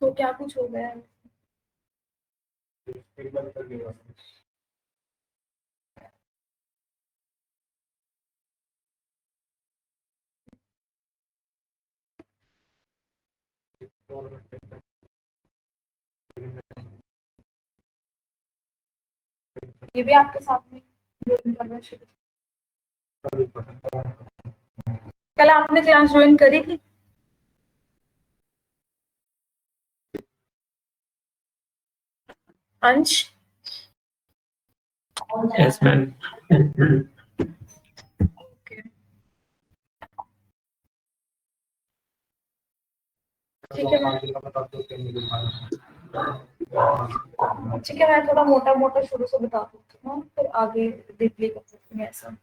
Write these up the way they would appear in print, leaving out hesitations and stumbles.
तो क्या कुछ हो गया है? ये भी आपके साथ में करना शुरू? कल आपने क्लास ज्वाइन करी थी? अंश? Yes ma'am. ठीक है ठीक है, मैं थोड़ा मोटा मोटा शुरू से बता देती हूँ, फिर आगे डीपली कर सकते हैं ऐसा।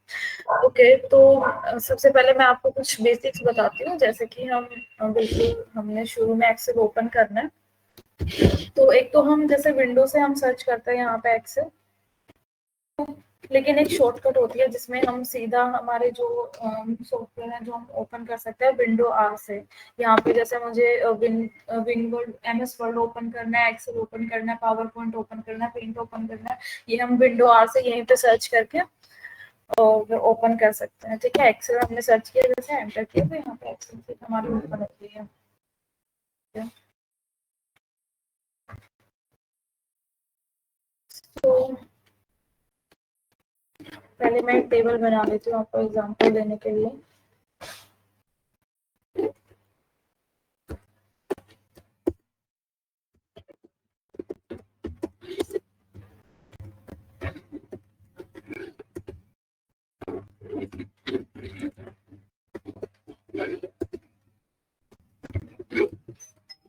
ओके, तो सबसे पहले मैं आपको कुछ बेसिक्स बताती हूँ, जैसे कि हम बिल्कुल हमने शुरू में एक्सेल ओपन करना है। तो एक तो हम जैसे विंडो से हम सर्च करते हैं यहाँ पे एक्सेल, लेकिन एक शॉर्टकट होती है जिसमें हम सीधा हमारे जो सॉफ्टवेयर है जो हम ओपन कर सकते हैं विंडो आर से। यहाँ पे जैसे मुझे win word MS word open करना है, एक्सेल ओपन करना है, पावर पॉइंट ओपन करना है, पेंट ओपन करना है, ये हम विंडो आर से यहीं पे सर्च करके और ओपन कर सकते हैं। ठीक है, एक्सेल हमने सर्च किया, जैसे एंटर किया तो यहाँ पे एक्सेल सीट हमारी ओपन होती है। तो पहले मैं एक टेबल बना लेती हूँ आपको एग्जांपल देने के लिए।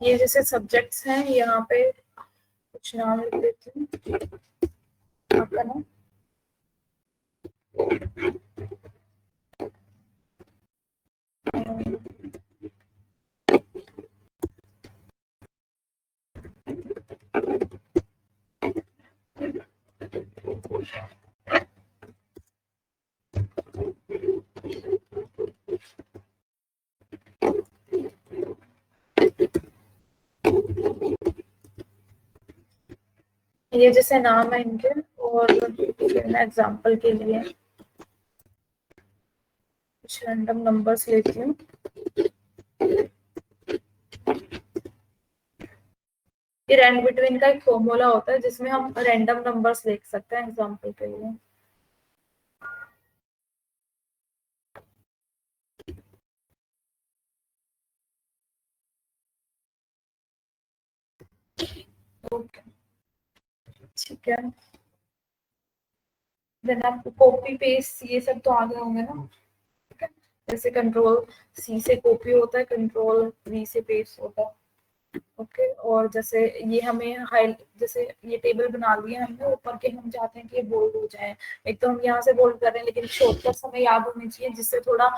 ये जैसे सब्जेक्ट्स हैं, यहाँ पे कुछ नाम लिख देती हूँ आपका नाम। ये जैसे नाम है इनके, और फिर मैं एग्जांपल के लिए कुछ रैंडम नंबर्स लेती हूँ। ये रैंड बिटवीन का एक फॉर्मूला होता है जिसमें हम रैंडम नंबर्स लिख सकते हैं एग्जांपल के लिए। ओके, ठीक है। देन आपको कॉपी पेस्ट ये सब तो आगे होंगे ना? ठीक है, जैसे कंट्रोल C से कॉपी होता है, कंट्रोल V से पेस्ट होता है। ओके, और जैसे ये हमें हाई, जैसे ये टेबल बना लिया हमने, ऊपर के हम चाहते हैं कि ये बोल्ड हो जाए। एक तो हम यहाँ से बोल्ड कर रहे हैं, लेकिन शॉर्टकट्स हमें याद होनी चाहिए जिससे थोड़ा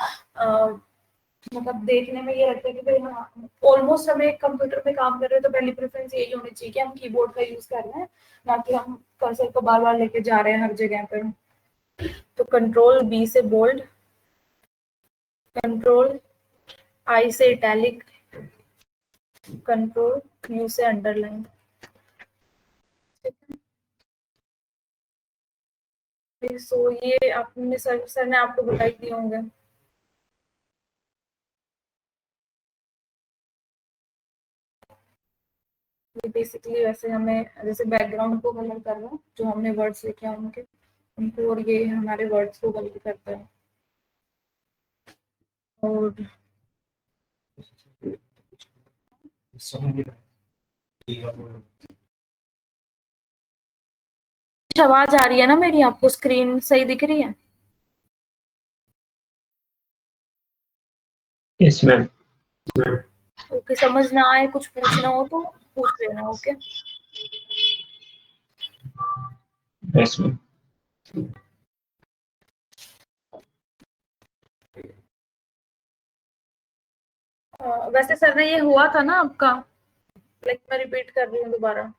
मतलब देखने में ये लगता है कि भाई हाँ, ऑलमोस्ट हमें कंप्यूटर पे काम कर रहे हैं तो पहली प्रेफरेंस यही होनी चाहिए कि हम कीबोर्ड का यूज कर रहे हैं, ना कि हम कर्सर को बार बार लेके जा रहे हैं हर जगह पर। तो कंट्रोल B से बोल्ड, कंट्रोल I से इटैलिक, कंट्रोल U से अंडरलाइन। सो ये आपने सर ने आपको बताई दिए होंगे। ये बेसिकली वैसे हमें जैसे बैकग्राउंड को कलर करना है, जो हमने वर्ड्स लिखे हैं उनके उनको, और ये हमारे वर्ड्स को कलर करता है। और आवाज आ रही है ना मेरी? आपको स्क्रीन सही दिख रही है? Yes ma'am. ओके, समझ ना आए कुछ पूछना हो तो पूछ लेना। Okay, yes ma'am. वैसे सर ने ये हुआ था ना आपका, लाइक मैं रिपीट कर रही हूँ दोबारा।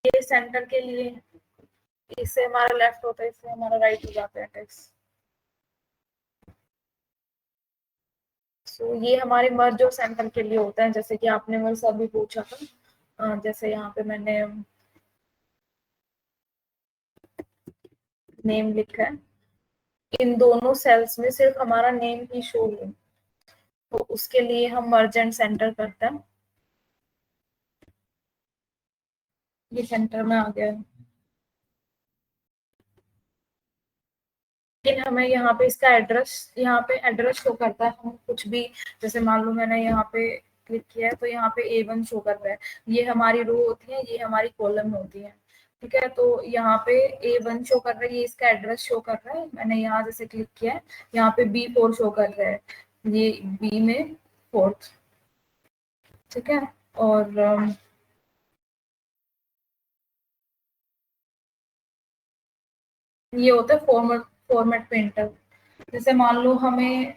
ये सेंटर के लिए, इससे हमारा लेफ्ट होता है, इससे हमारा राइट हो जाता है टेक्स्ट। ये हमारे मर्ज और सेंटर के लिए होता है, जैसे कि आपने मेरे से अभी पूछा था। जैसे यहाँ पे मैंने नेम लिखा है, इन दोनों सेल्स में सिर्फ हमारा नेम ही शो है, तो उसके लिए हम मर्ज एंड सेंटर करते हैं। ये सेंटर में आ गया है, लेकिन हमें यहाँ पे इसका एड्रेस, यहाँ पे एड्रेस शो करता है। हम कुछ भी, जैसे मान लो मैंने यहाँ पे क्लिक किया है तो यहाँ पे A1 शो कर रहा है। ये हमारी रो होती है, ये हमारी कॉलम होती है, ठीक है। तो यहाँ पे A1 शो कर रहा है, ये इसका एड्रेस शो कर रहा है। मैंने यहाँ जैसे क्लिक किया है, यहाँ पे B4 शो कर रहा है, ये B में फोर्थ, ठीक है। और ये होता है फॉर्मेट पेंटर। जैसे मान लो हमें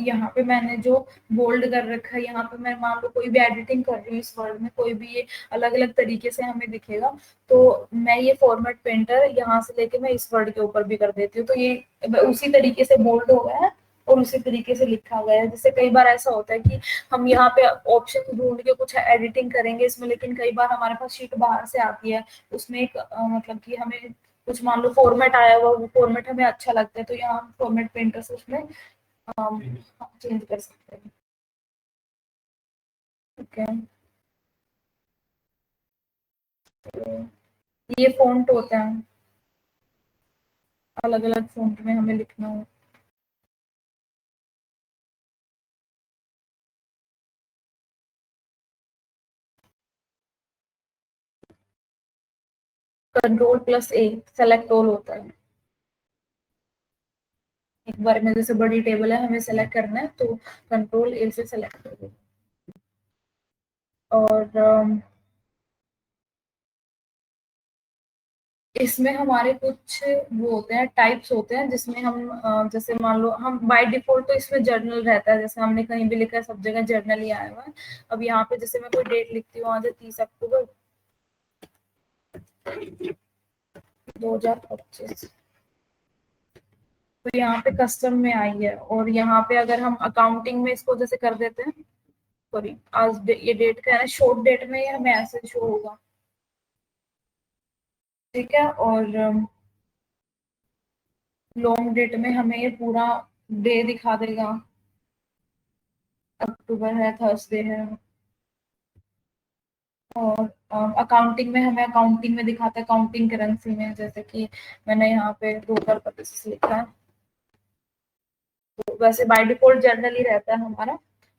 यहाँ पे मैंने जो बोल्ड कर रखा है, यहाँ पे मैं मान लो कोई भी एडिटिंग कर रही हूँ इस वर्ड में, कोई भी ये अलग अलग तरीके से हमें दिखेगा, तो मैं ये फॉर्मेट पेंटर यहाँ से लेके मैं इस वर्ड के ऊपर भी कर देती हूँ, तो ये उसी तरीके से बोल्ड हो गया है और उसी तरीके से लिखा गया है। जैसे कई बार ऐसा होता है कि हम यहाँ पे ऑप्शन ढूंढ के कुछ एडिटिंग करेंगे इसमें, लेकिन कई बार हमारे पास शीट बाहर से आती है, उसमें एक मतलब कि हमें कुछ मान लो फॉर्मेट आया हुआ, वो फॉर्मेट हमें अच्छा लगता है, तो यहाँ हम फॉर्मेट पेंटर से उसमें चेंज कर सकते हैं। ठीक है, तो ये फॉन्ट होता है, अलग अलग फॉन्ट में हमें लिखना हो। कंट्रोल+A सेलेक्ट ऑल होता है। एक बार में जैसे बड़ी टेबल है, हमें सेलेक्ट करना है, तो कंट्रोल A से सेलेक्ट कर दो। और इसमें हमारे कुछ वो होते हैं, टाइप्स होते हैं, जिसमें हम जैसे मान लो हम बाय डिफॉल्ट तो इसमें जर्नल रहता है, जैसे हमने कहीं भी लिखा है सब जगह जर्नल ही आया हुआ है। अब यहाँ पे जैसे मैं कोई डेट लिखती हूँ, आज 30 अक्टूबर 2025, तो यहाँ पे कस्टम में आई है। और यहाँ पे अगर हम अकाउंटिंग में इसको जैसे कर देते हैं, सॉरी आज ये डेट का है ना, शॉर्ट डेट में ये हमें ऐसे शो होगा, ठीक है। और लॉन्ग डेट में हमें ये पूरा डे दिखा देगा, अक्टूबर है, थर्सडे है। और अकाउंटिंग में हमें अकाउंटिंग में दिखाता है, अकाउंटिंग करेंसी में, जैसे कि मैंने यहाँ पे डॉलर परचेस लिखा है, तो वैसे बाय डिफॉल्ट जर्नल ही रहता है हमारा।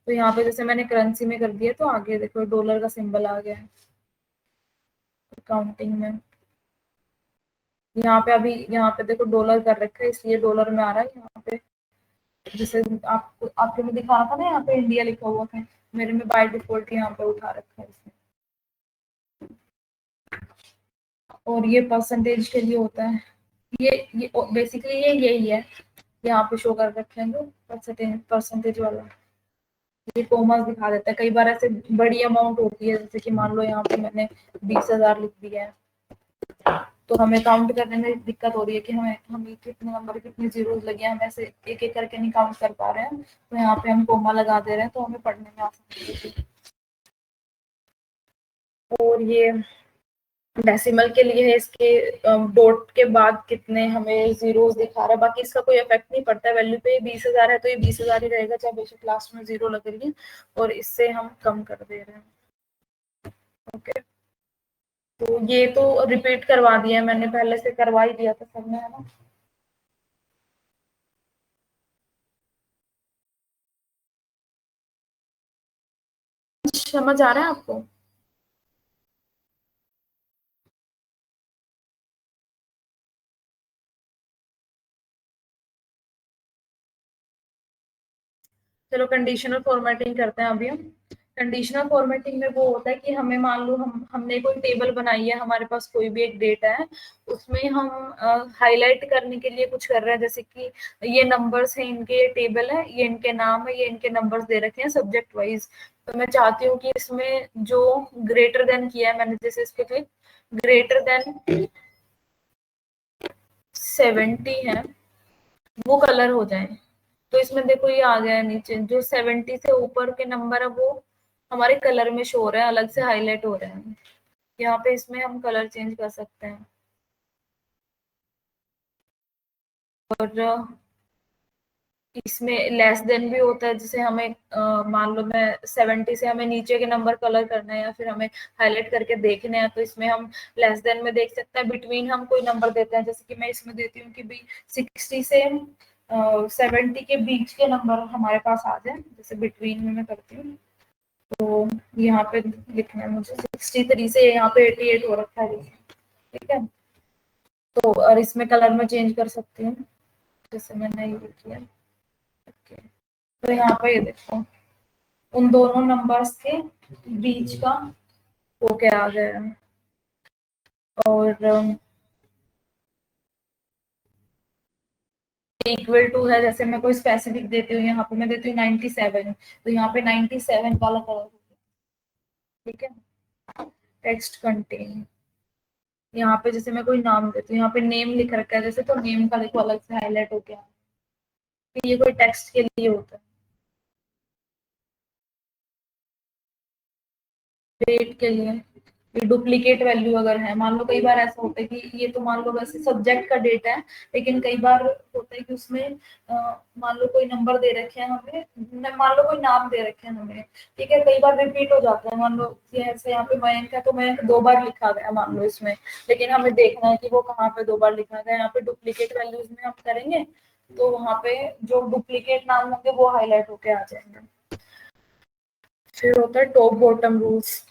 तो यहाँ पे जैसे मैंने करेंसी में कर दिया, तो आगे देखो डॉलर का सिंबल आ गया है अकाउंटिंग में। यहाँ पे अभी यहाँ पे देखो डॉलर कर रखा है, इसलिए डॉलर में आ रहा है यहाँ पे। जैसे आपको आपके में दिखा रहा था ना, यहाँ पे इंडिया लिखा हुआ था, मेरे में बाय डिफॉल्ट यहाँ पे उठा रखा है इसने। और ये परसेंटेज के लिए होता है, ये बेसिकली ये यही है, यहाँ पे शो कर रखे हैं जो परसेंटेज परसेंटेज वाला, ये कॉमर्स दिखा देता है। कई बार ऐसे बड़ी अमाउंट होती है, जैसे कि मान लो यहाँ पे मैंने 20,000 लिख दिया है, तो हमें काउंट करने में दिक्कत हो रही है कि हमें कितने नंबर कितने जीरोस लगे हैं, हम ऐसे एक एक करके नहीं काउंट कर पा रहे हैं, तो यहाँ पे हम कोमा लगा दे रहे हैं, तो हमें पढ़ने में आसानी होगी। और ये डेसिमल के लिए है, इसके डॉट के बाद कितने हमें जीरोस दिखा रहा है, बाकी इसका कोई इफेक्ट नहीं पड़ता है वैल्यू पे। 20,000 है तो ये 20,000 ही रहेगा, चाहे बेशक लास्ट में जीरो लग रही है, और इससे हम कम कर दे रहे हैं। ओके, तो ये तो रिपीट करवा दिया है मैंने, पहले से करवा ही दिया था सबने, है ना। समझ आ रहा है आपको? चलो कंडीशनल फॉर्मेटिंग करते हैं अभी हम। कंडीशनल फॉर्मेटिंग में वो होता है कि हमें मान लो हमने कोई टेबल बनाई है, हमारे पास कोई भी एक डेटा है, उसमें हम हाईलाइट करने के लिए कुछ कर रहे हैं, जैसे कि ये नंबर्स हैं, इनके टेबल है, ये इनके नाम है, ये इनके नंबर्स दे रखे हैं सब्जेक्ट वाइज। तो मैं चाहती हूँ कि इसमें जो ग्रेटर देन किया है मैंने, जैसे इस पे क्लिक, ग्रेटर देन 70 है, वो कलर हो जाए। तो इसमें देखो ये आ गया है नीचे, जो 70 से ऊपर के नंबर है वो हमारे कलर में शो हो रहा है, अलग से हाईलाइट हो रहे हैं। यहाँ पे इसमें हम कलर चेंज कर सकते हैं। और इसमें लेस देन भी होता है, जैसे हमें मान लो मैं 70 से हमें नीचे के नंबर कलर करना है या फिर हमें हाईलाइट करके देखने हैं, तो इसमें हम लेस देन में देख सकते हैं। बिटवीन हम कोई नंबर देते हैं, जैसे कि मैं इसमें देती हूँ कि भाई 60 से 70 के बीच के नंबर हमारे पास आ जाए, जैसे बिटवीन में मैं करती हूँ। तो यहाँ पे लिखना है मुझे 63 से यहाँ पे 88 हो रखा है, ठीक है। तो और इसमें कलर में चेंज कर सकती हूँ, जैसे मैंने ये किया। ओके, तो यहाँ पे ये देखो उन दोनों नंबर्स के बीच का वो क्या आ गया है। और इक्वल टू है, जैसे मैं कोई स्पेसिफिक देती हूँ, यहाँ पे मैं देती हूँ 97, तो यहाँ पे 97 वाला कलर हो गया, ठीक है। टेक्स्ट कंटेन, यहाँ पे जैसे मैं कोई नाम देती हूँ, यहाँ पे नेम लिख रखा है जैसे, तो नेम का देखो अलग से हाईलाइट हो गया, तो ये कोई टेक्स्ट के लिए होता है। डेट के लिए डुप्लीकेट वैल्यू अगर है, मान लो कई बार ऐसा होता है कि ये तो मान लो वैसे सब्जेक्ट का डेटा है, लेकिन कई बार होता है कि उसमें मान लो कोई नंबर दे रखे हैं हमें, मान लो कोई नाम दे रखे हैं हमें, ठीक है, कई बार रिपीट हो जाता है। मान लो ये ऐसे यहाँ पे मयंक है, तो मयंक 2 बार लिखा गया मान लो इसमें, लेकिन हमें देखना है कि वो कहाँ पे 2 बार लिखा गया। यहाँ पे डुप्लीकेट वैल्यूज में हम करेंगे, तो वहाँ पे जो डुप्लीकेट नाम होंगे वो हाईलाइट होके आ जाएंगे। फिर होता है top bottom rules.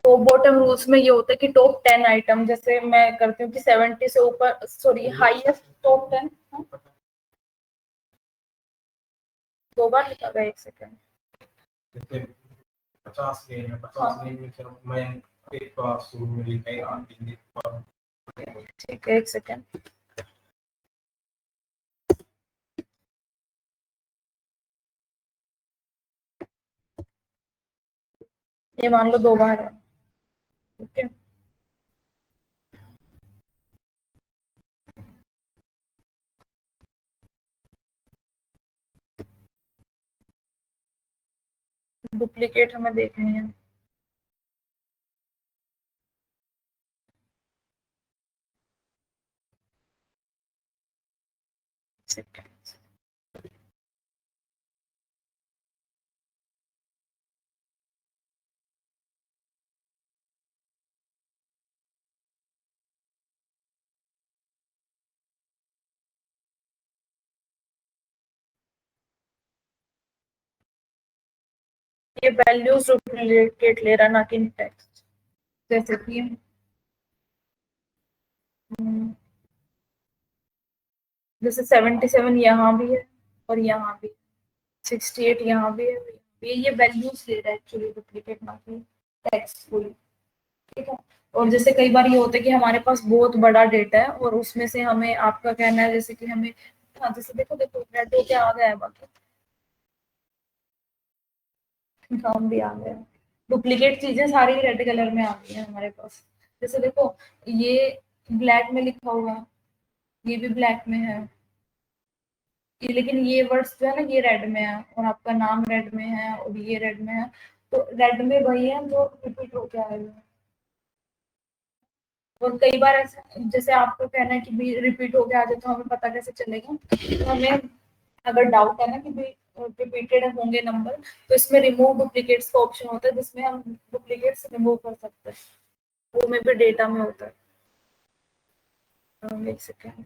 Top bottom rules में ये होता है कि टॉप 10 आइटम, जैसे मैं करती हूँ कि 70 से ऊपर, सॉरी हाईएस्ट टॉप 10, 2 बार लिखा गया, 1 सेकेंड। 50 लेन है, 50 लेन में फिर मैं एक बार शुरू में लिखा आगे ठीक है, 1 सेकेंड। ये मान लो 2 बार है, ठीक है। डुप्लीकेट हमें देखनी है। सेकेंड, ये वैल्यूज डुप्लीकेट ले रहा, ना कि टेक्स्ट। जैसे कि जैसे 77 यहाँ भी है और यहाँ भी, 68 यहाँ भी है, ये वैल्यूज ले रहा है एक्चुअली, डुप्लीकेट ना कि टेक्स्ट फुल, ठीक है। और जैसे कई बार ये होता है कि हमारे पास बहुत बड़ा डेटा है और उसमें से हमें, आपका कहना है जैसे कि हमें, हाँ जैसे देखो देखो रेड हो क्या आ गया है, बाकी नाम भी आ गया है। डुप्लीकेट चीजें सारी रेड कलर में आ गई है हमारे पास। जैसे देखो ये ब्लैक में लिखा हुआ है, ये भी ब्लैक में है, ये लेकिन ये वर्ड्स जो है ना ये रेड में है, और आपका नाम रेड में है और ये रेड में है, तो रेड में वही है जो रिपीट हो के आएगा। और कई बार ऐसा, जैसे आपको कहना है कि भी रिपीट हो गया आ जाए, तो हमें पता कैसे चलेगा, तो हमें अगर डाउट है ना कि भी रिपीटेड होंगे नंबर, तो इसमें रिमूव डुप्लीकेट्स का ऑप्शन होता है, जिसमें हम डुप्लीकेट्स रिमूव कर सकते हैं, वो में भी डेटा में होता है। एक सेकेंड,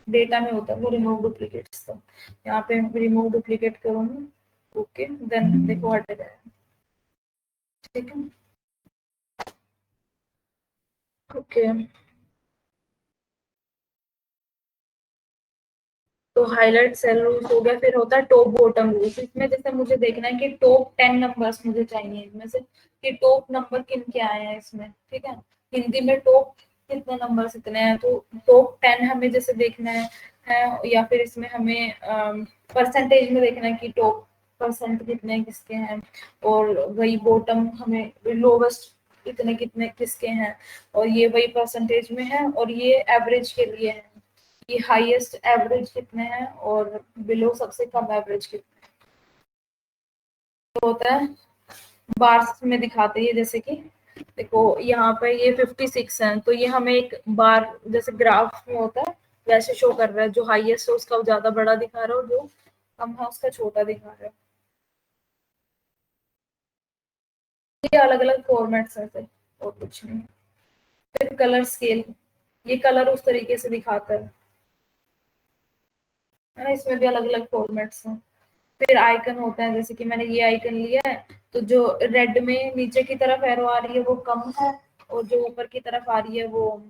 डेटा में होता है वो रिमूव डुप्लीकेट्स का। यहाँ पे रिमूव डुप्लीकेट करूंगी, ओके, देन देखो हट गया, ठीक है। ओके, तो हाईलाइट सेल रूल्स हो गया। फिर होता है टॉप बॉटम रूल्स। इसमें जैसे मुझे देखना है कि टॉप 10 नंबर्स मुझे चाहिए इसमें से, कि टॉप नंबर किन के आए हैं इसमें, ठीक है। हिंदी में टॉप कितने नंबर्स इतने हैं, तो टॉप 10 हमें जैसे देखना है या फिर इसमें हमें परसेंटेज में देखना है कि टॉप परसेंट कितने किसके हैं, और वही बॉटम हमें लोवेस्ट कितने कितने किसके हैं, और ये वही परसेंटेज में है, और ये एवरेज के लिए है, ये हाईएस्ट एवरेज कितने हैं और बिलो सबसे कम एवरेज कितने हैं। तो होता है बार्स में दिखाते हैं, जैसे कि देखो यहाँ पे ये 56 है, तो ये हमें एक बार जैसे ग्राफ में होता है वैसे शो कर रहा है, जो हाईएस्ट है उसका ज्यादा बड़ा दिखा रहा है और जो कम है उसका छोटा दिखा रहा है। ये अलग अलग फॉर्मेट्स है और कुछ नहीं। फिर कलर स्केल, ये कलर उस तरीके से दिखाता है ना, इसमें भी अलग अलग फॉर्मेट्स हैं। फिर आइकन होता है, जैसे कि मैंने ये आइकन लिया है, तो जो रेड में नीचे की तरफ एरो आ रही है वो कम है, और जो ऊपर की तरफ आ रही है वो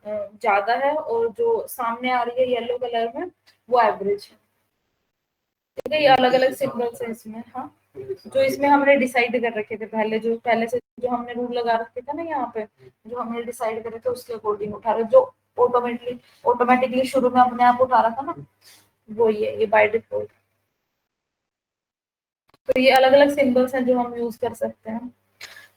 ज्यादा है, और जो सामने आ रही है येलो कलर में वो एवरेज है। ठीक है, ये अलग अलग सिंबल्स है इसमें। हाँ, जो इसमें हमने डिसाइड कर रखे थे पहले, जो पहले से जो हमने रूल लगा रखे थे ना यहाँ पे, जो हमने डिसाइड करे थे उसके अकॉर्डिंग उठा रहे, जो ऑटोमेटिकली शुरू में अपने आप उठा रहा था ना, वो ये बाय डिफॉल्ट। तो ये अलग अलग सिंबल्स हैं जो हम यूज कर सकते हैं।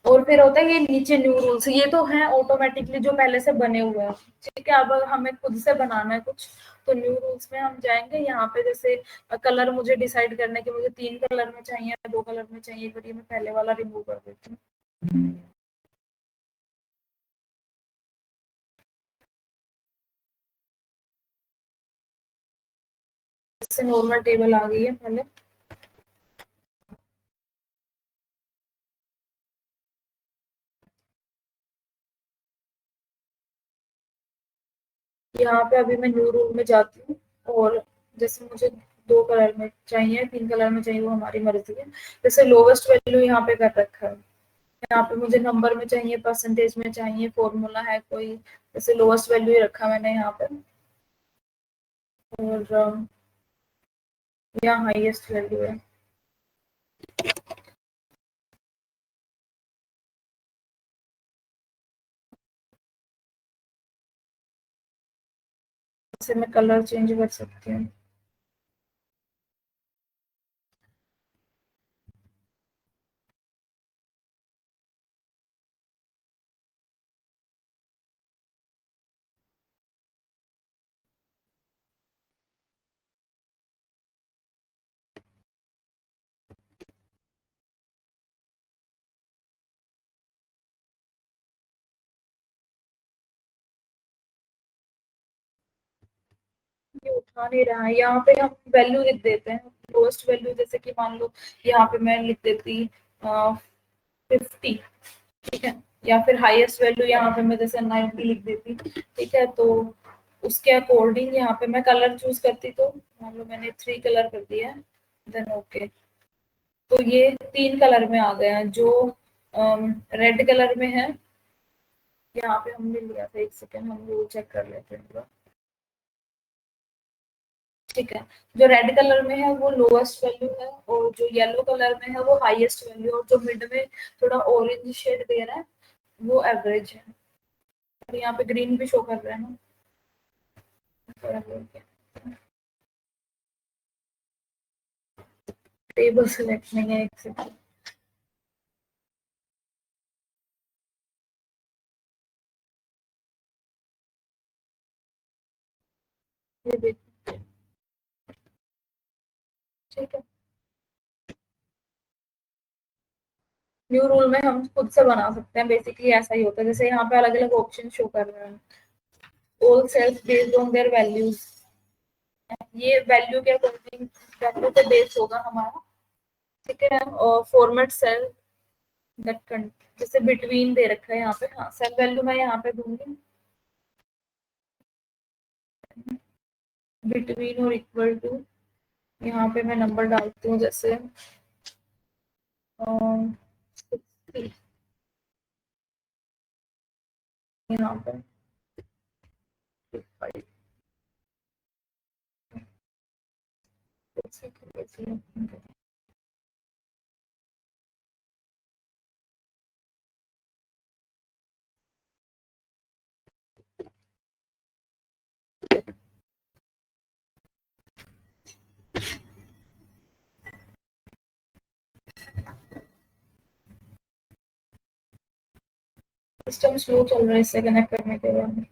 और फिर होता है ये नीचे न्यू रूल्स, ये तो है ऑटोमेटिकली जो पहले से बने हुए हैं, ठीक है। अब हमें खुद से बनाना है कुछ, तो न्यू रूल्स में हम जाएंगे। यहाँ पे जैसे कलर मुझे डिसाइड करना है कि मुझे 3 कलर में चाहिए, 2 कलर में चाहिए, फिर ये मैं पहले वाला रिमूव कर देती हूँ। जैसे नॉर्मल टेबल आ गई है पहले, यहाँ पे अभी मैं न्यू रूल में जाती हूँ, और जैसे मुझे 2 कलर में चाहिए, 3 कलर में चाहिए, वो हमारी मर्जी है। जैसे लोवेस्ट वैल्यू यहाँ पे कर रखा है, यहाँ पे मुझे नंबर में चाहिए, परसेंटेज में चाहिए, फॉर्मूला है कोई, जैसे लोवेस्ट वैल्यू ही रखा मैंने यहाँ पे, और यहाँ हाईएस्ट वैल्यू है। जैसे मैं कलर चेंज कर सकती हूँ। ये उठा नहीं रहा है, यहाँ पे हम वैल्यू लिख देते हैं, लोएस्ट वैल्यू, जैसे कि मान लो यहाँ पे मैं लिख देती 50, ठीक है, या फिर हाईएस्ट वैल्यू यहाँ पे मैं जैसे 90 लिख देती, ठीक है। तो उसके अकॉर्डिंग यहाँ पे मैं कलर चूज करती, तो मान लो मैंने 3 कलर कर दिया है, देन ओके। तो ये 3 कलर में आ गया, जो रेड कलर में है, यहाँ पे हमने लिया था, एक सेकेंड हम वो चेक कर लेते हैं, ठीक है। जो रेड कलर में है वो लोएस्ट वैल्यू है, और जो येलो कलर में है वो हाईएस्ट वैल्यू, और जो मिड में थोड़ा ऑरेंज शेड दे रहा है वो एवरेज है। और यहाँ पे ग्रीन भी शो कर रहा है ना, टेबल सेलेक्ट नहीं है, एक सेकेंड। ये देखो, ठीक है। न्यू रूल में हम खुद से बना सकते हैं, बेसिकली ऐसा ही होता है। जैसे यहाँ पे अलग अलग ऑप्शन शो कर रहे हैं, all cells based on their values, ये वैल्यू के अकॉर्डिंग वैल्यू पे बेस होगा हमारा, ठीक है। और फॉर्मेट सेल दैट, जैसे बिटवीन दे रखा है यहाँ पे, हाँ सेल वैल्यू मैं यहाँ पे दूंगी बिटवीन और इक्वल टू, यहाँ पे मैं नंबर डालती हूँ, जैसे 60, यहाँ पे 5, सिस्टम स्लो चल रहा है इससे कनेक्ट करने के बाद।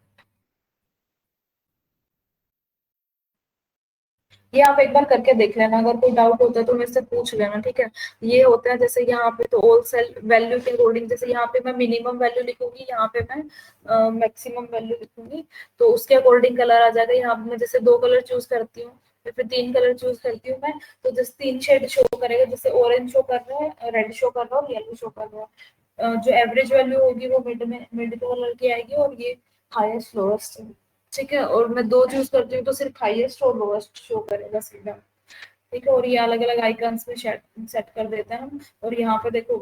ये आप एक बार करके देख लेना, अगर कोई डाउट होता है तो मेरे से पूछ लेना, ठीक है। ये होता है जैसे यहाँ पे तो ऑल सेल वैल्यू के अकॉर्डिंग, जैसे यहाँ पे मैं मिनिमम वैल्यू लिखूंगी, यहाँ पे मैं मैक्सिमम वैल्यू लिखूंगी, तो उसके अकॉर्डिंग कलर आ जाएगा। यहाँ पे मैं जैसे 2 कलर चूज करती हूँ, फिर 3 कलर चूज करती हूँ मैं, तो जैसे 3 शेड शो करेगा, जैसे ऑरेंज शो कर रहा है, रेड शो कर रहा है और येलो शो कर रहा है। जो एवरेज वैल्यू होगी वो मिड कलर की आएगी, और ये हाईएस्ट लोएस्ट, ठीक है। और मैं 2 चूज करती हूँ तो सिर्फ हाईएस्ट और लोएस्ट शो करेगा सीधा, ठीक है। और ये अलग अलग आइकन्स में सेट कर देते हैं हम। और यहाँ पे देखो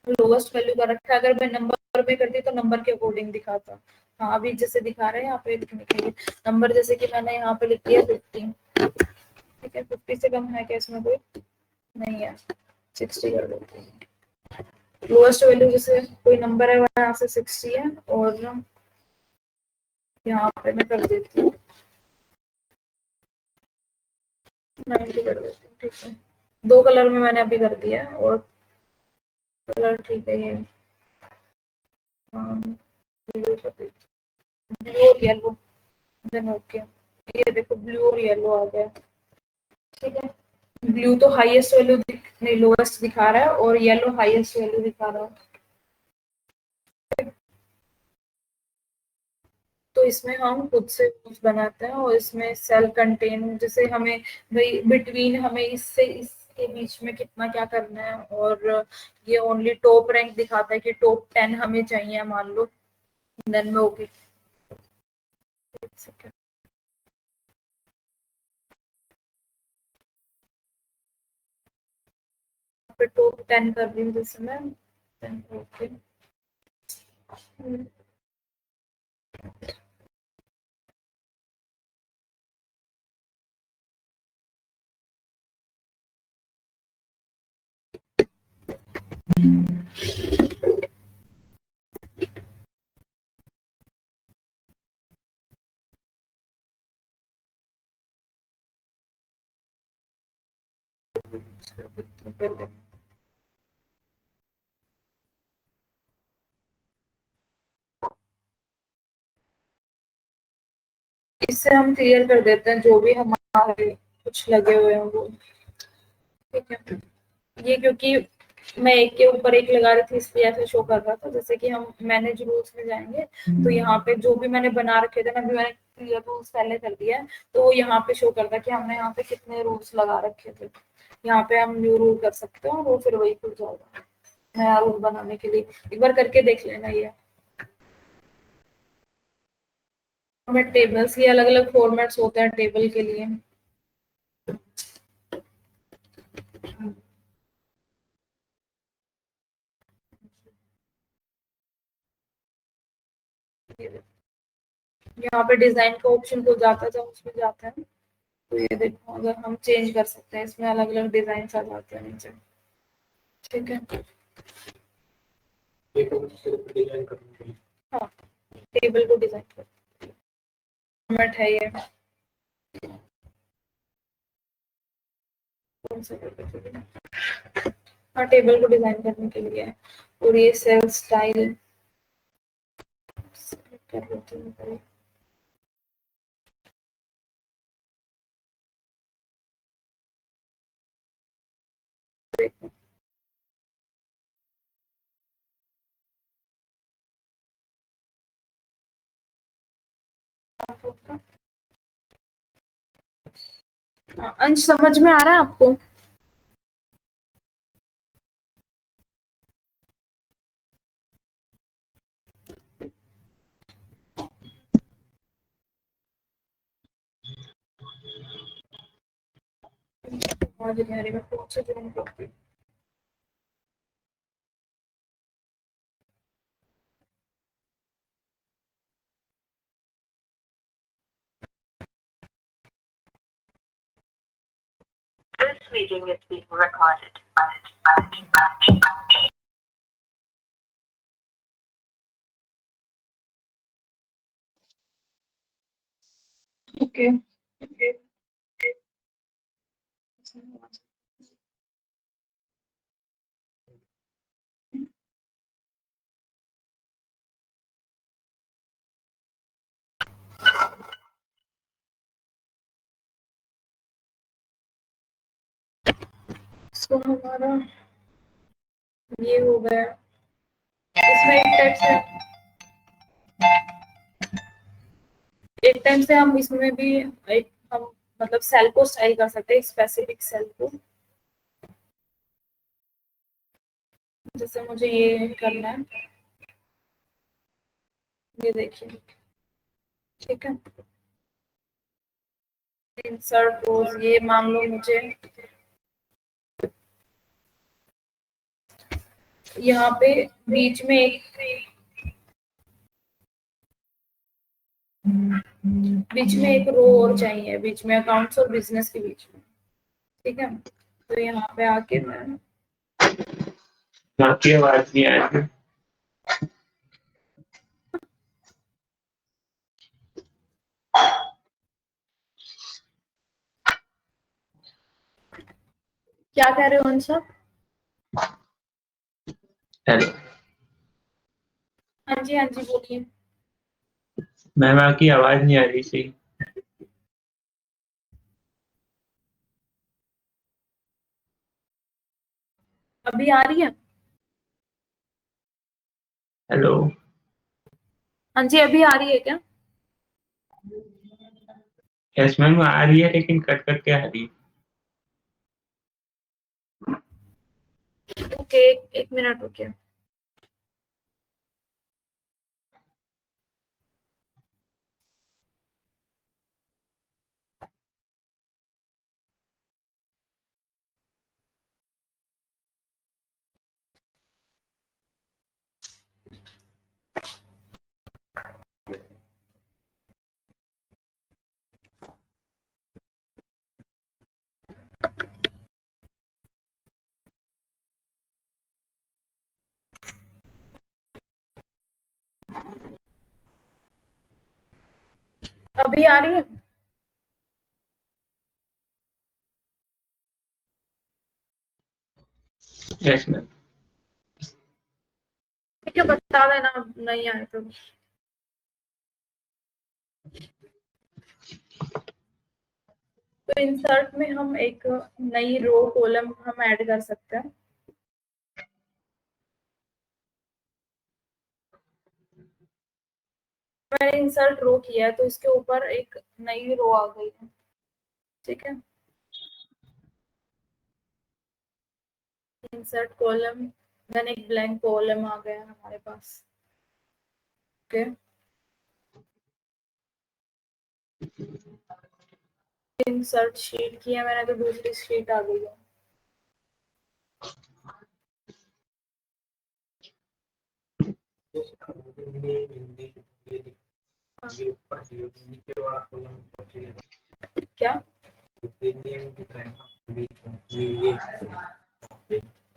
लोएस्ट वैल्यू का रखा है, अगर मैं नंबर पे करती तो नंबर के अकॉर्डिंग दिखाता। हाँ अभी जैसे दिखा रहे हैं यहाँ पे लिखने के लिए नंबर, जैसे कि मैंने यहाँ पे लिख दिया 50, ठीक है। 50 से कम है क्या इसमें कोई? नहीं है, 60 कर देते हैं। लोएस्ट वैल्यू जैसे कोई नंबर है वहाँ से 60 है, और यहाँ पे मैं कर देती हूँ 90 कर देती हूँ, ठीक है। 2 कलर में मैंने अभी कर दिया है, और कलर ठीक है ये ब्लू और येलो, देन ओके। ये देखो ब्लू और येलो आ गया, ठीक है। ब्लू तो हाईएस्ट वैल्यू नहीं लोएस्ट दिखा रहा है, और येलो हाईएस्ट वैल्यू दिखा रहा है। तो इसमें हम खुद से कुछ बनाते हैं, और इसमें सेल कंटेन, जैसे हमें भाई बिटवीन हमें इससे इसके बीच में कितना क्या करना है, और ये ओनली टॉप रैंक दिखाता है कि टॉप 10 हमें चाहिए मान लो, देन में ओके। पे टॉप 10 कर रही हूँ जैसे मैं, देन ओके। इससे हम क्लियर कर देते हैं जो भी हमारे कुछ लगे हुए हैं वो, ठीक है। ये क्योंकि मैं एक के ऊपर एक लगा रही थी इसलिए ऐसे शो कर रहा था। जैसे कि हम मैनेज रूल्स में जाएंगे, तो यहाँ पे जो भी मैंने बना रखे थे ना, अभी मैंने क्लियर रूल्स पहले कर दिया है, तो वो यहाँ पे शो करता है कि हमने यहाँ पे कितने रूल्स लगा रखे थे। यहाँ पे हम न्यू रूल कर सकते हैं, और वो फिर वही खुल जाएगा नया रूल बनाने के लिए। एक बार करके देख लेना ये फॉर्मेट टेबल्स, ये अलग अलग फॉर्मेट्स होते हैं टेबल के लिए। यहाँ पे डिजाइन का ऑप्शन को जाता जब उसमें जाता है, तो ये देखो अगर हम चेंज कर सकते हैं, इसमें अलग अलग डिजाइन आ जाते हैं नीचे, ठीक है। डिजाइन करने के लिए हाँ टेबल को डिजाइन कर फॉर्मेट है ये, कौन सा हाँ टेबल को डिजाइन करने के लिए है। और ये सेल स्टाइल कर लेते हैं। अंश समझ में आ रहा है आपको? हाँ जी मैं कौन से ज्वाइन करती हूँ। This meeting is being recorded. Okay. So हमारा ये हो गया। इसमें एक टाइम से हम इसमें भी हम मतलब सेल को स्टाइल कर सकते हैं, स्पेसिफिक सेल को। जैसे मुझे ये करना है, ये देखिए, ठीक है। इंसर्ट रोज, ये मान लो मुझे यहाँ पे बीच में एक रो और चाहिए, बीच में अकाउंट्स और बिजनेस के बीच में, ठीक है। तो यहाँ पे आके मैं आपकी आवाज नहीं आ रही। क्या कह रहे हो अंशा? हेलो हाँ जी बोलिए। मैम, आपकी आवाज नहीं आ रही थी। अभी आ रही है? हेलो। हाँ जी, अभी आ रही है क्या? यस मैम, आ रही है लेकिन कट कट के आ रही है। ओके, एक मिनट रुकिए। अभी आ रही है? Yes ma'am. ठीक है, बता देना नहीं आए तो। तो इंसर्ट में हम एक नई रो कॉलम हम ऐड कर सकते हैं। मैंने इंसर्ट रो किया है तो इसके ऊपर एक नई रो आ गई है, ठीक है। इंसर्ट कॉलम, देन एक ब्लैंक कॉलम आ गया हमारे पास, ओके। इंसर्ट शीट किया मैंने तो दूसरी शीट आ गई है। क्या?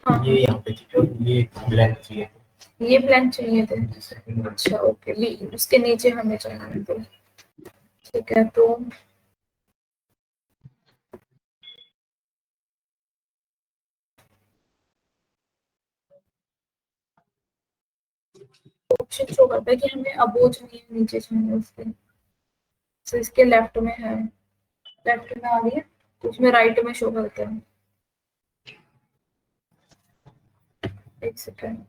हाँ, ये यहाँ पे ये ब्लैंक चाहिए। ये ब्लैंक चाहिए थे। अच्छा ओके, उसके नीचे हमें चाहिए थे, ठीक है। तो ऑप्शन शो करता है कि हमें अबो चाहिए, नीचे चाहिए उसके। तो इसके लेफ्ट में है, लेफ्ट में आ रही है, तो उसमें राइट में शो करता है। एक सेकेंड।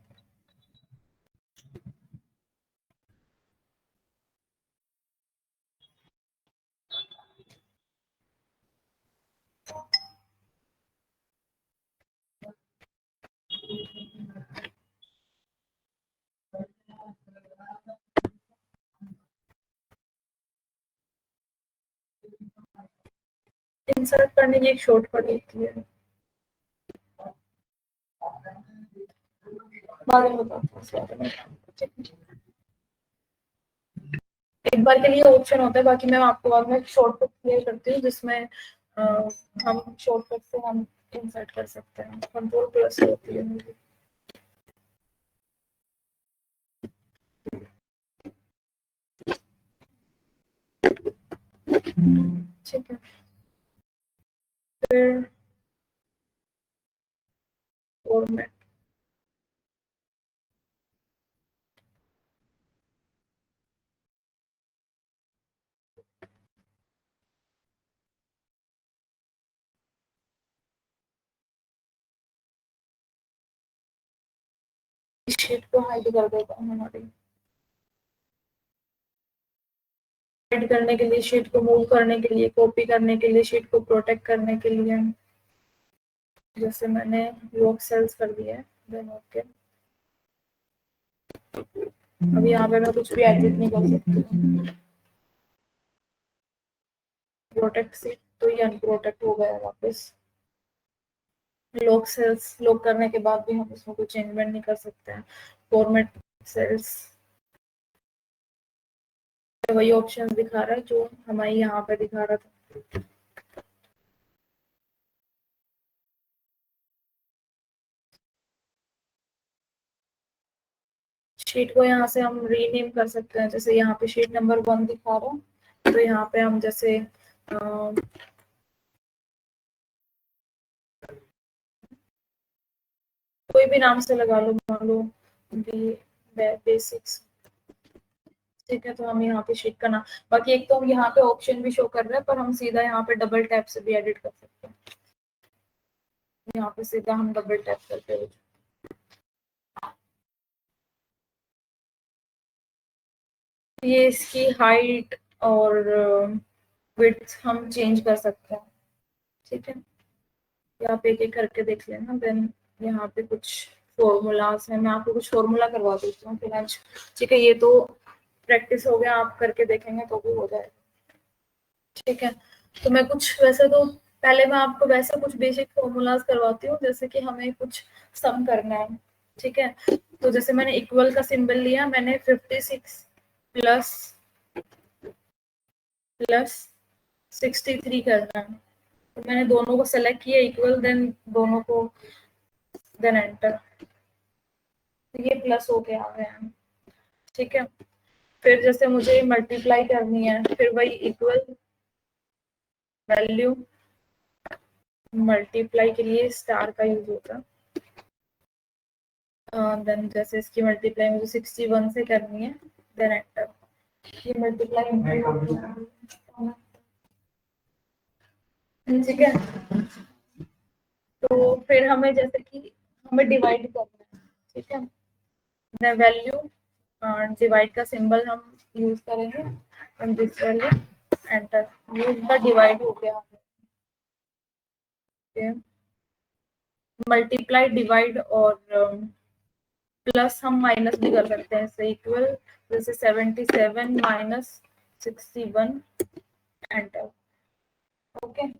इंसर्ट करने की एक शॉर्टकट होती है, बाद में बताता हूँ। एक बार के लिए ऑप्शन होता है, बाकी मैं आपको बाद में शॉर्टकट क्लियर करती हूँ जिसमें हम शॉर्टकट से हम इंसर्ट कर सकते हैं, कंट्रोल प्लस होती है मेरी। ठीक है, फिर फॉर्मेट, शीट को हाइड कर देता हूँ हमारी। हाइड करने के लिए, शीट को मूव करने के लिए, कॉपी करने के लिए, शीट को प्रोटेक्ट करने के लिए, जैसे मैंने लॉक सेल्स कर दिया है, देन ओके। अब यहाँ पे मैं कुछ भी एडिट नहीं कर सकती हूँ। प्रोटेक्ट शीट, तो ये अनप्रोटेक्ट हो गया वापस। लॉक सेल्स, लॉक करने के बाद भी हम इसमें कुछ चेंजमेंट नहीं कर सकते हैं। फॉर्मेट सेल्स, वही ऑप्शन दिखा रहा है जो हमारे यहाँ पे दिखा रहा था। शीट को यहाँ से हम रीनेम कर सकते हैं, जैसे यहाँ पे शीट नंबर 1 दिखा रहा है, तो यहाँ पे हम जैसे कोई भी नाम से लगा लो, मान लो बेसिक्स, ठीक है। तो हम यहाँ पे शीट का नाम, बाकी एक तो हम यहाँ पे ऑप्शन भी शो कर रहे हैं, पर हम सीधा यहाँ पे डबल टैप से भी एडिट कर सकते हैं। यहाँ पे सीधा हम डबल टैप करते हैं, ये इसकी हाइट और विड्थ हम चेंज कर सकते हैं, ठीक है। यहाँ पे एक एक करके देख लेना। देन यहाँ पे कुछ फॉर्मूलाज है, मैं आपको कुछ फॉर्मूला करवा देती हूँ फिर आज, ठीक है। ये तो प्रैक्टिस हो गया, आप करके देखेंगे तो भी हो जाएगा, ठीक है। तो मैं कुछ वैसे तो पहले मैं आपको वैसे कुछ बेसिक फॉर्मूलाज करवाती हूँ, जैसे कि हमें कुछ सम करना है, ठीक है। तो जैसे मैंने इक्वल का सिंबल लिया, मैंने 56 प्लस 63 करना है, तो मैंने दोनों को सेलेक्ट किया इक्वल, देन दोनों को, देन एंटर, तो ये प्लस हो गया है, ठीक है। फिर जैसे मुझे मल्टीप्लाई करनी है, फिर वही इक्वल वैल्यू, मल्टीप्लाई के लिए स्टार का यूज होता है। देन जैसे इसकी मल्टीप्लाई मुझे 61 से करनी है, देन एंटर, ये मल्टीप्लाई, ठीक है। तो फिर हमें जैसे कि हमें डिवाइड करना है, ठीक है। द वैल्यू, डिवाइड का सिंबल हम यूज करेंगे, एंड दिस वैल्यू, एंटर, ये इनका डिवाइड हो गया। मल्टीप्लाई, डिवाइड और प्लस हम माइनस भी कर सकते हैं, इससे इक्वल, जैसे 77 माइनस 61, एंटर, ओके।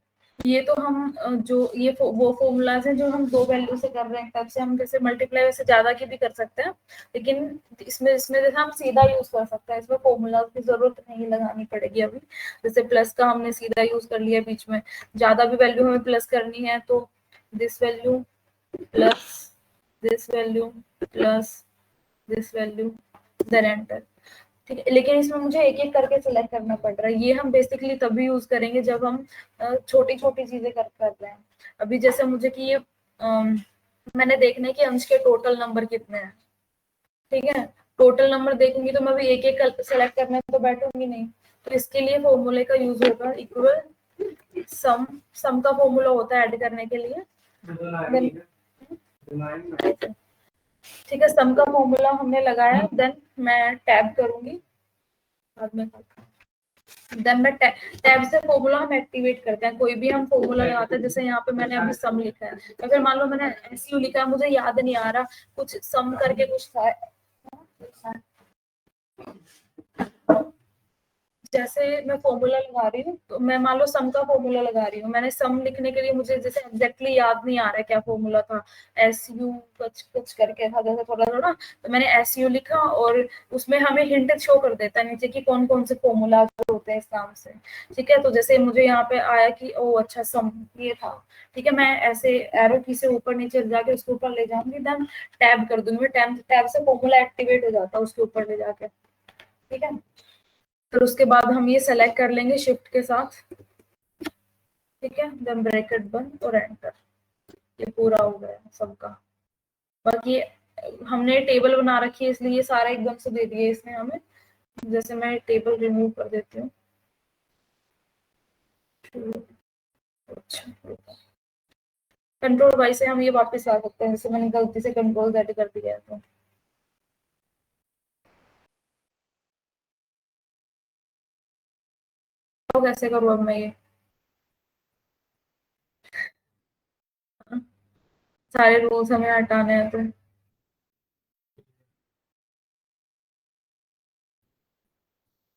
ये तो हम जो ये वो फॉर्मूलाज हैं जो हम दो वैल्यू से कर रहे हैं, तब से हम जैसे मल्टीप्लाई वैसे ज्यादा की भी कर सकते हैं, लेकिन इसमें जैसे हम सीधा यूज कर सकते हैं, इसमें फॉर्मूलाज की जरूरत नहीं लगानी पड़ेगी अभी। जैसे प्लस का हमने सीधा यूज कर लिया, बीच में ज्यादा भी वैल्यू हमें प्लस करनी है तो this value plus this value plus this value, then enter, ठीक है। लेकिन इसमें मुझे एक एक करके सिलेक्ट करना पड़ रहा है, ये हम बेसिकली तभी यूज करेंगे जब हम छोटी छोटी चीजें कर रहे हैं। अभी जैसे मुझे कि ये मैंने देखना है कि अंश के टोटल नंबर कितने हैं, ठीक है। टोटल नंबर देखूंगी तो मैं भी एक एक सेलेक्ट करने तो बैठूंगी नहीं, तो इसके लिए फॉर्मूले का यूज होगा, इक्वल सम का फॉर्मूला होता है ऐड करने के लिए, ठीक है। सम का फॉर्मूला हमने लगाया, देन मैं टैब करूंगी, बाद में देन मैं टैब से फॉर्मूला हम एक्टिवेट करते हैं, कोई भी हम फॉर्मूला लगाते हैं, जैसे यहाँ पे मैंने अभी सम लिखा है, अगर मान लो मैंने एसयू लिखा है, मुझे याद नहीं आ रहा, कुछ सम करके कुछ था, जैसे मैं फॉर्मूला लगा रही हूँ, तो मैं मान लो सम का फॉर्मूला लगा रही हूँ, मैंने सम लिखने के लिए मुझे जैसे एग्जैक्टली याद नहीं आ रहा है क्या फॉर्मूला था, एस यू कुछ कुछ करके था जैसे थोड़ा थोड़ा, तो मैंने एस यू लिखा और उसमें हमें हिंट शो कर देता है नीचे कि कौन कौन से फॉर्मूला होते हैं इस नाम से। ठीक है, तो जैसे मुझे यहाँ पे आया कि ओ अच्छा सम ये था, ठीक है, मैं ऐसे एरो की से ऊपर नीचे जाके उसके ऊपर ले जाऊंगी, देन टैब कर दूंगी, टैब से फॉर्मूला एक्टिवेट हो जाता है उसके ऊपर ले जाके। ठीक है, फिर उसके बाद हम ये सेलेक्ट कर लेंगे शिफ्ट के साथ। ठीक है, देन ब्रैकेट बंद और एंटर। ये पूरा हो गया सबका। बाकी हमने टेबल बना रखी है इसलिए ये सारा एकदम से दे दिए इसने हमें। जैसे मैं टेबल रिमूव कर देती हूँ। अच्छा, कंट्रोल वाई से हम ये वापस आ सकते हैं, जैसे मैंने गलती से कंट्रोल Z कर दिया है तो। तो कैसे करूँ अब मैं ये? सारे रूल्स हमें हटाने हैं तो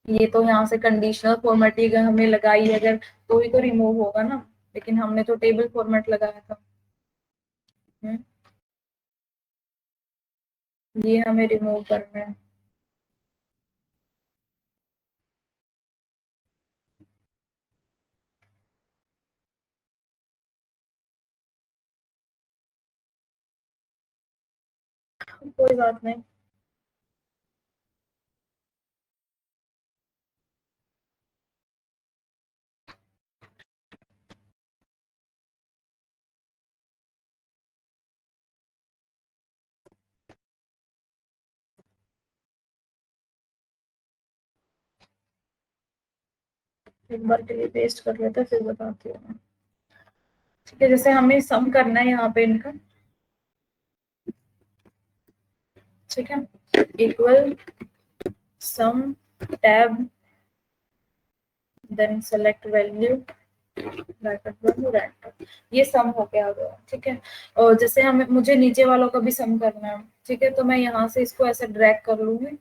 ये तो यहाँ से कंडीशनल फॉर्मेटिंग हमें लगाई अगर तो ही तो रिमूव होगा ना, लेकिन हमने तो टेबल फॉर्मेट लगाया था। ये हमें रिमूव करना है। कोई बात नहीं। एक बार के लिए पेस्ट कर लेते हैं फिर बताती हूँ। ठीक है, जैसे हमें सम करना है यहाँ पे इनका। ठीक है, equal sum tab then select value bracket बंद और एंटर। ये सम हो गया होगा। ठीक है, और जैसे हमें मुझे नीचे वालों का भी सम करना है। ठीक है, तो मैं यहाँ से इसको ऐसे ड्रैग कर लूंगी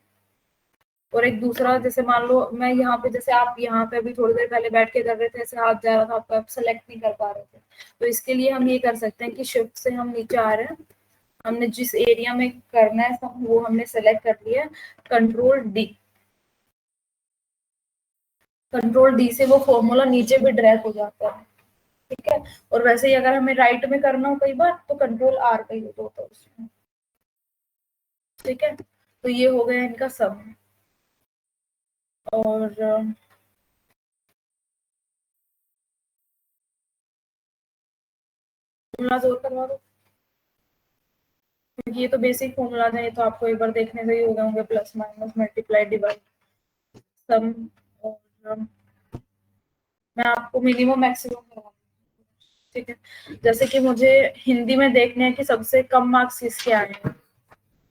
और एक दूसरा जैसे मान लो मैं यहाँ पे, जैसे आप यहाँ पे अभी थोड़ी देर पहले बैठ के कर रहे थे, ऐसे हाथ जा रहा था आपका, आप सेलेक्ट नहीं कर पा रहे थे, तो इसके लिए हम ये कर सकते हैं कि शिफ्ट से हम नीचे आ रहे हैं, हमने जिस एरिया में करना है वो हमने सेलेक्ट कर लिया, कंट्रोल डी से वो फॉर्मूला नीचे भी ड्रैग हो जाता है। ठीक है, और वैसे ही अगर हमें राइट में करना हो कई बार तो कंट्रोल आर का यूज होता है उसमें। ठीक है, तो ये हो गया इनका सब। और फॉर्मूला जोर करवा दो, क्योंकि ये तो बेसिक फॉर्मूला है, ये तो आपको एक बार देखने से ही हो गए होंगे, प्लस माइनस मल्टीप्लाई डिवाइड सम। और मैं आपको मिनिमम मैक्सिमम करवा। ठीक है, जैसे कि मुझे हिंदी में देखने हैं कि सबसे कम मार्क्स किसके आए हैं,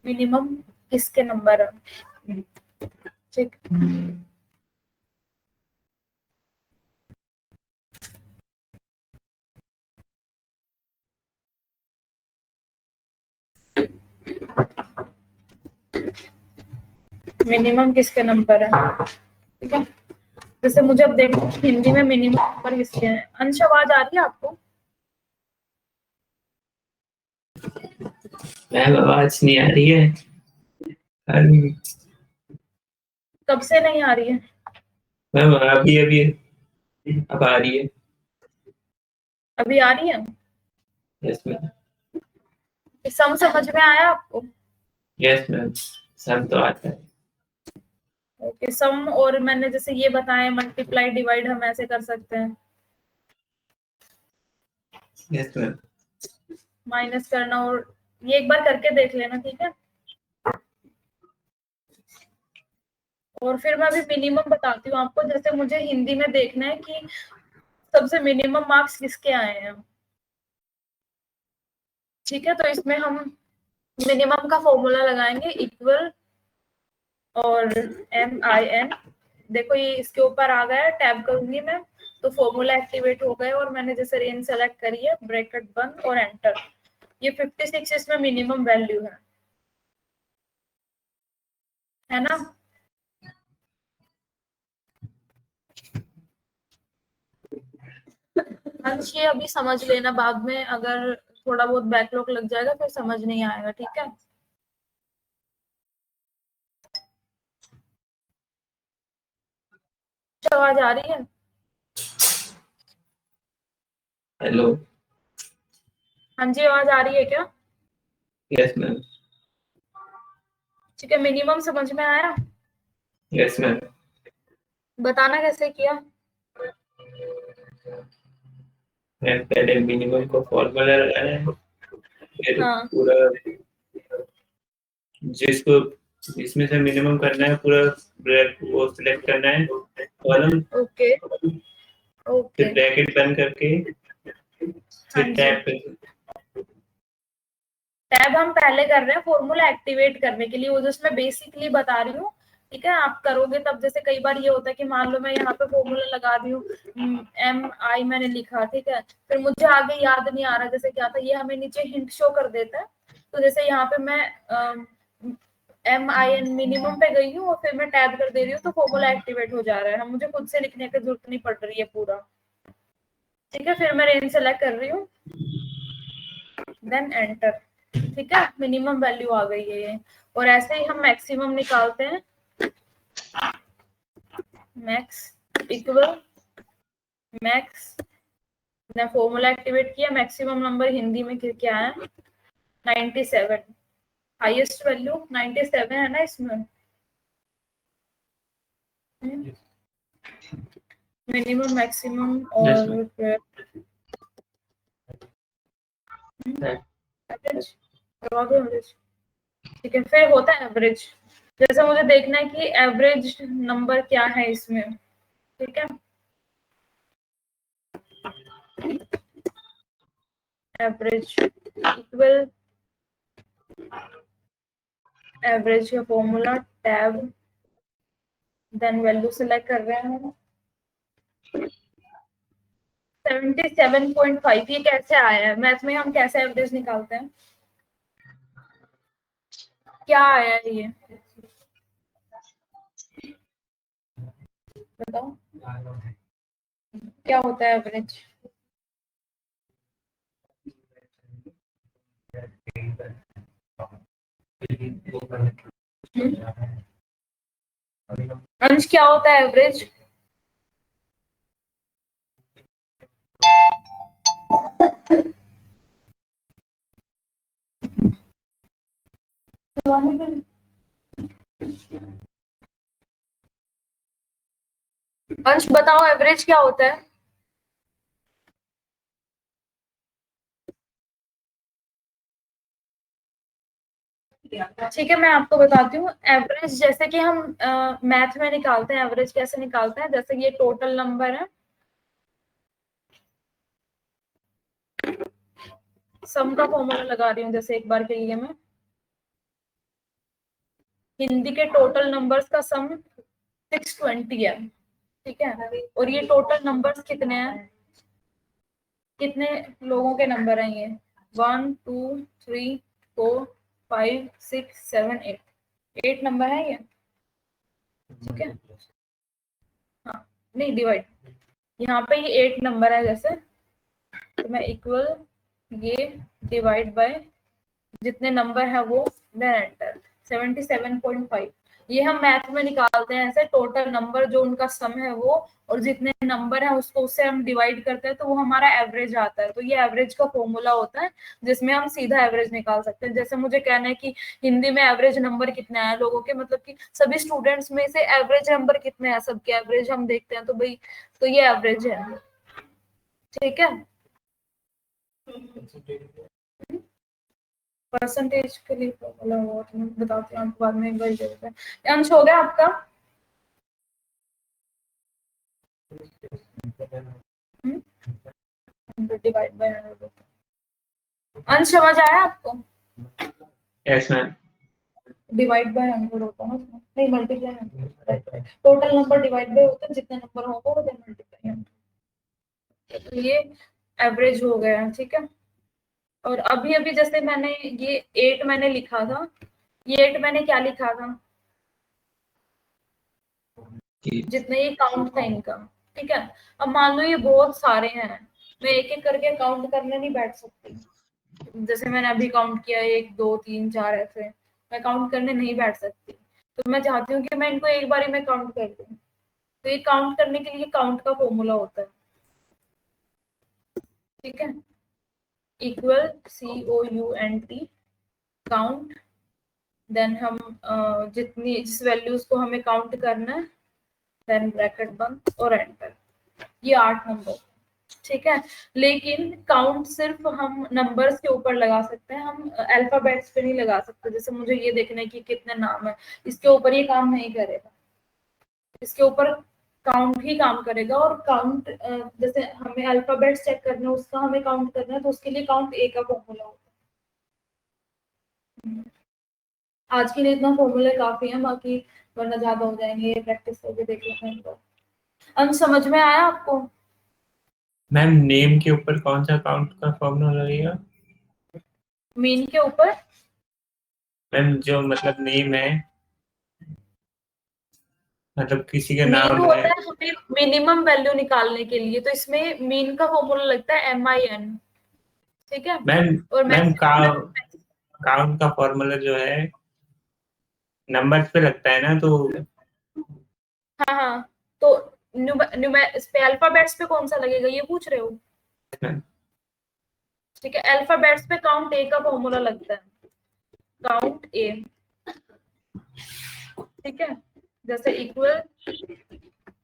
मिनिमम किसके नंबर है। ठीक, मिनिमम किसके नंबर है। ठीक है, जैसे मुझे अब देखो हिंदी में मिनिमम नंबर किसके हैं। अंश आवाज आ रही है आपको? मैम आवाज नहीं आ रही है। कब से नहीं आ रही है? मैम अभी अभी अब आ रही है। अभी आ रही है? Yes ma'am. सम समझ में आया आपको? यस मैम, सब तो आता है। ओके, सम और मैंने जैसे ये बताया मल्टीप्लाई डिवाइड हम ऐसे कर सकते हैं, यस मैम। माइनस करना, और ये एक बार करके देख लेना। ठीक है, और फिर मैं अभी मिनिमम बताती हूँ आपको, जैसे मुझे हिंदी में देखना है कि सबसे मिनिमम मार्क्स किसके आए हैं। ठीक है, तो इसमें हम मिनिमम का फॉर्मूला लगाएंगे, इक्वल और MIN। देखो ये इसके ऊपर आ गया, टैब करूंगी मैं तो फॉर्मूला एक्टिवेट हो गए, और मैंने जैसे रेंज सेलेक्ट करी है, ब्रैकेट बंद और एंटर। ये 56 इसमें मिनिमम वैल्यू है ना? अंश ये अभी समझ लेना, बाद में अगर थोड़ा बहुत बैकलॉग लग जाएगा फिर समझ नहीं आएगा, ठीक है। आवाज आ रही है? हेलो। हाँ जी, आवाज आ रही है क्या? Yes ma'am. ठीक है, मिनिमम समझ में आया? Yes ma'am. बताना कैसे किया। मैम पहले मिनिमम को फॉर्मूला लगाना है, फिर हाँ पूरा जिसको इसमें से मिनिमम करना है पूरा वो सिलेक्ट करना है कॉलम, ओके ओके। फिर ब्रैकेट बंद करके हाँ फिर जी, टैब। टैब हम पहले कर रहे हैं फॉर्मूला एक्टिवेट करने के लिए, वो जिसमें बेसिकली बता रही हूँ, ठीक है। आप करोगे तब, जैसे कई बार ये होता है कि मान लो मैं यहाँ पे फॉर्मूला लगा रही हूँ, MI मैंने लिखा, ठीक है, फिर मुझे आगे याद नहीं आ रहा जैसे क्या था, ये हमें नीचे हिंट शो कर देता है। तो जैसे यहाँ पे मैं MIN मिनिमम पे गई हूँ और फिर मैं टैब कर दे रही हूँ तो फॉर्मूला एक्टिवेट हो जा रहा है, हम मुझे खुद से लिखने की जरूरत नहीं पड़ रही है पूरा, ठीक है। फिर मैं रेंज सेलेक्ट कर रही हूँ, देन एंटर, ठीक है, मिनिमम वैल्यू आ गई है ये। और ऐसे ही हम मैक्सिमम निकालते हैं, मैक्स इक्वल मैक्स, ने फॉर्मूला एक्टिवेट किया, मैक्सिमम नंबर हिंदी में क्या है, 97, हाईएस्ट वैल्यू 97 है ना इसमें। मिनिमम मैक्सिमम Yes, और ma'am. एवरेज करवा दो, एवरेज, ठीक है। फिर होता है एवरेज, जैसे मुझे देखना है कि एवरेज नंबर क्या है इसमें, ठीक है। एवरेज इक्वल एवरेज का formula tab, then value select कर रहे हैं, 77.5। ये कैसे आया है मैथ में, हम कैसे एवरेज निकालते हैं, क्या आया है ये बताओ, क्या होता है एवरेज? अंश क्या होता है एवरेज? अंश बताओ एवरेज क्या होता है? ठीक है, मैं आपको बताती हूँ एवरेज, जैसे कि हम मैथ में निकालते हैं एवरेज, कैसे निकालते हैं, जैसे ये टोटल नंबर है, सम का फॉर्मूला लगा रही हूँ जैसे एक बार के लिए मैं, हिंदी के टोटल नंबर्स का सम 620 है, ठीक है। और ये टोटल नंबर्स कितने हैं, कितने लोगों के नंबर हैं ये, 1 2 3 4 5 6 7 8 नंबर है ये, ठीक है। हाँ, नहीं डिवाइड, यहाँ पे ये 8 नंबर है जैसे, तो मैं इक्वल ये डिवाइड बाय जितने नंबर है वो, देन एंटर, 77.5। ये हम मैथ में निकालते हैं ऐसे, टोटल नंबर जो उनका सम है वो, और जितने नंबर है उसको उससे हम डिवाइड करते हैं तो वो हमारा एवरेज आता है। तो ये एवरेज का फॉर्मूला होता है जिसमें हम सीधा एवरेज निकाल सकते हैं। जैसे मुझे कहना है कि हिंदी में एवरेज नंबर कितने हैं लोगों के, मतलब कि सभी स्टूडेंट्स में से एवरेज नंबर कितने हैं, सबके एवरेज हम देखते हैं, तो भाई तो ये एवरेज है, ठीक है। परसेंटेज के लिए फॉर्मूला वो तो मैं बताती हूँ आपको बाद में, एक बार जरूरत है। अंश हो गया आपका? Divide by 100। अंश समझ आया आपको? Yes ma'am. डिवाइड बाय 100 होता है ना, नहीं multiply, total number divide by होता है जितने नंबर होगा वो देन मल्टीप्लाई 100। तो ये एवरेज हो गया, ठीक है। और अभी अभी जैसे मैंने ये 8 मैंने लिखा था, ये 8 मैंने क्या लिखा था, जितने ये काउंट था इनका, ठीक है। अब मान लो ये बहुत सारे हैं, मैं एक एक करके काउंट करने नहीं बैठ सकती। जैसे मैंने अभी काउंट किया 1 2 3 4 ऐसे, मैं काउंट करने नहीं बैठ सकती। तो मैं चाहती हूँ कि मैं इनको एक बार में काउंट कर दूँ। तो ये काउंट करने के लिए काउंट का फॉर्मूला होता है, ठीक है, इक्वल COUNT काउंट। देन हम जितनी जिस वैल्यूज को हमें काउंट करना है, देन ब्रैकेट बंद और एंटर। ये 8 नंबर, ठीक है। लेकिन काउंट सिर्फ हम नंबर्स के ऊपर लगा सकते हैं, हम अल्फाबेट्स पे नहीं लगा सकते। जैसे मुझे ये देखना है कि कितने नाम है, इसके ऊपर ये काम नहीं करेगा, इसके ऊपर काउंट ही काम करेगा। और काउंट जैसे हमें अल्फाबेट्स चेक करना है, उसका हमें काउंट करना है, तो उसके लिए काउंट ए का फॉर्मूला होता है। आज के लिए इतना फॉर्मूला काफी है, बाकी वरना ज्यादा हो जाएंगे, प्रैक्टिस करके देख लेंगे। अंश समझ में आया आपको? मैम नेम के ऊपर कौन सा काउंट का फॉर्मूला लगेगा? मीन के ऊपर? मैम जो मतलब नेम है, मतलब किसी का मीन नाम है। होता है हमें मिनिमम वैल्यू निकालने के लिए, तो इसमें मीन का फॉर्मूला लगता है MIN, ठीक है। मैम और मैम मैक्सिमम, काउंट का फॉर्मूला जो है नंबर्स पे लगता है ना, तो हाँ हाँ, तो इस पे अल्फाबेट्स पे कौन सा लगेगा ये पूछ रहे हो? ठीक है, अल्फाबेट्स पे काउंट ए का फॉर्मूला लगता है, काउंट ए, ठीक है। जैसे इक्वल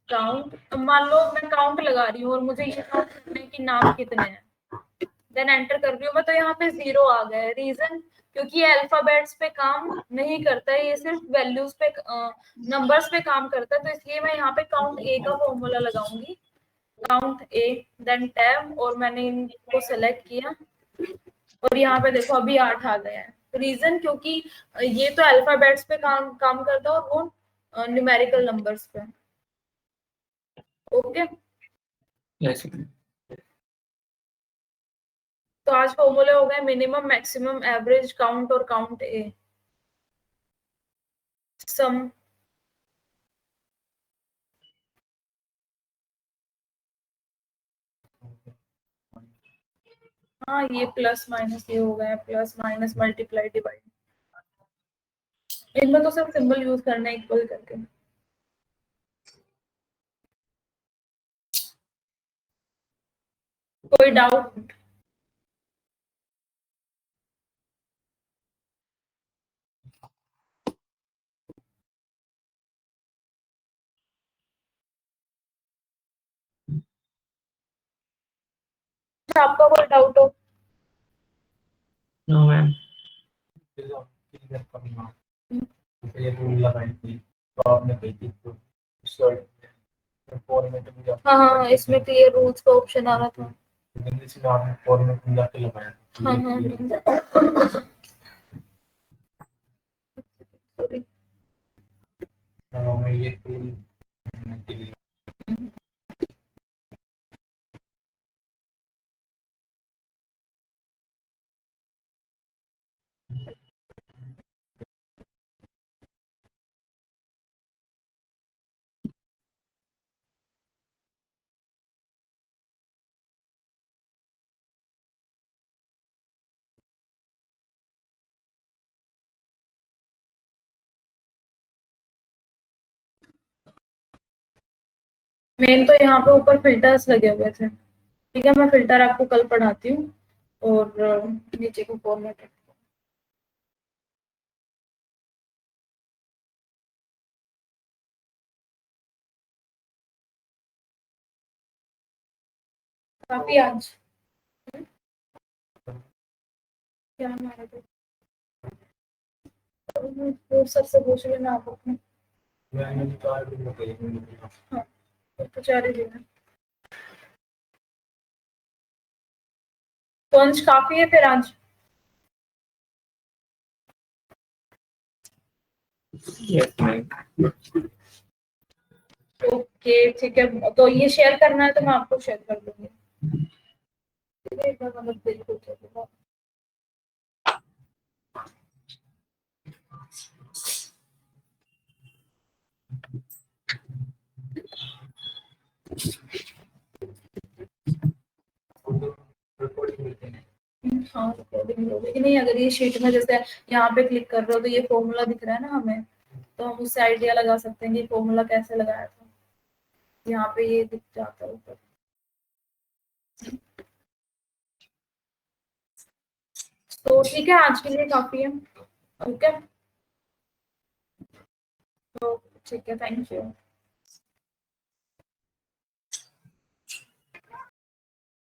काउंट, मान लो मैं काउंट लगा रही हूँ और मुझे ये काउंट करना है कि नाम कितने हैं, देन एंटर कर रही हूँ मैं, तो यहाँ पे 0 आ गया है। रीजन, क्योंकि ये अल्फाबेट्स पे काम नहीं करता है, ये सिर्फ वैल्यूज पे, नंबर्स पे काम करता है। तो इसलिए मैं यहाँ पे काउंट ए का फॉर्मूला लगाऊंगी, काउंट ए, देन टैब, और मैंने इनको सेलेक्ट किया और यहाँ पे देखो अभी 8 आ गया है। रीजन, क्योंकि ये तो अल्फाबेट्स पे काम करता है और वो न्यूमेरिकल नंबर्स पे। ओके, जैसे तो आज फॉर्मूले हो गए मिनिमम, मैक्सिमम, एवरेज, काउंट और काउंट ए, सम। हाँ, ये प्लस माइनस ये हो गया, प्लस माइनस मल्टीप्लाई डिवाइड। इनमें तो सिर्फ सिंबल यूज करना है इक्वल करके। कोई डाउट? आपका कोई डाउट हो? No ma'am. ये रूल लगाई थी तो आपने कही थी, तो फॉर्मेट में जाके हाँ हाँ, इसमें क्लियर रूल्स का ऑप्शन आ रहा था। इंग्लिश में आपने फॉर्मेट में जाके लगाया। हाँ हाँ मैं ये टूल के लिए मेन तो यहाँ पे ऊपर फिल्टर्स लगे हुए थे, ठीक है। मैं फिल्टर आपको कल पढ़ाती हूँ, और नीचे को फॉर्मेट। काफी आज क्या हमारे तो सबसे पूछ लेना आप अपने। मैंने तो आज भी बताई। हाँ, तो 4 ही देना। तो अंश काफी है फिर आज। Yes ma'am. ओके, ठीक है, तो ये शेयर करना है तो मैं आपको शेयर कर दूंगी, ठीक है। एक बार मतलब बिल्कुल चलेगा। हाँ रिकॉर्डिंग हो गई कि नहीं। अगर ये शीट में जैसे यहाँ पे क्लिक कर रहे हो तो ये फॉर्मूला दिख रहा है ना हमें, तो हम उससे आइडिया लगा सकते हैं कि फॉर्मूला कैसे लगाया था। यहाँ पे ये दिख जाता है ऊपर। तो ठीक है, आज के लिए काफी है। ओके, तो ठीक है, थैंक यू।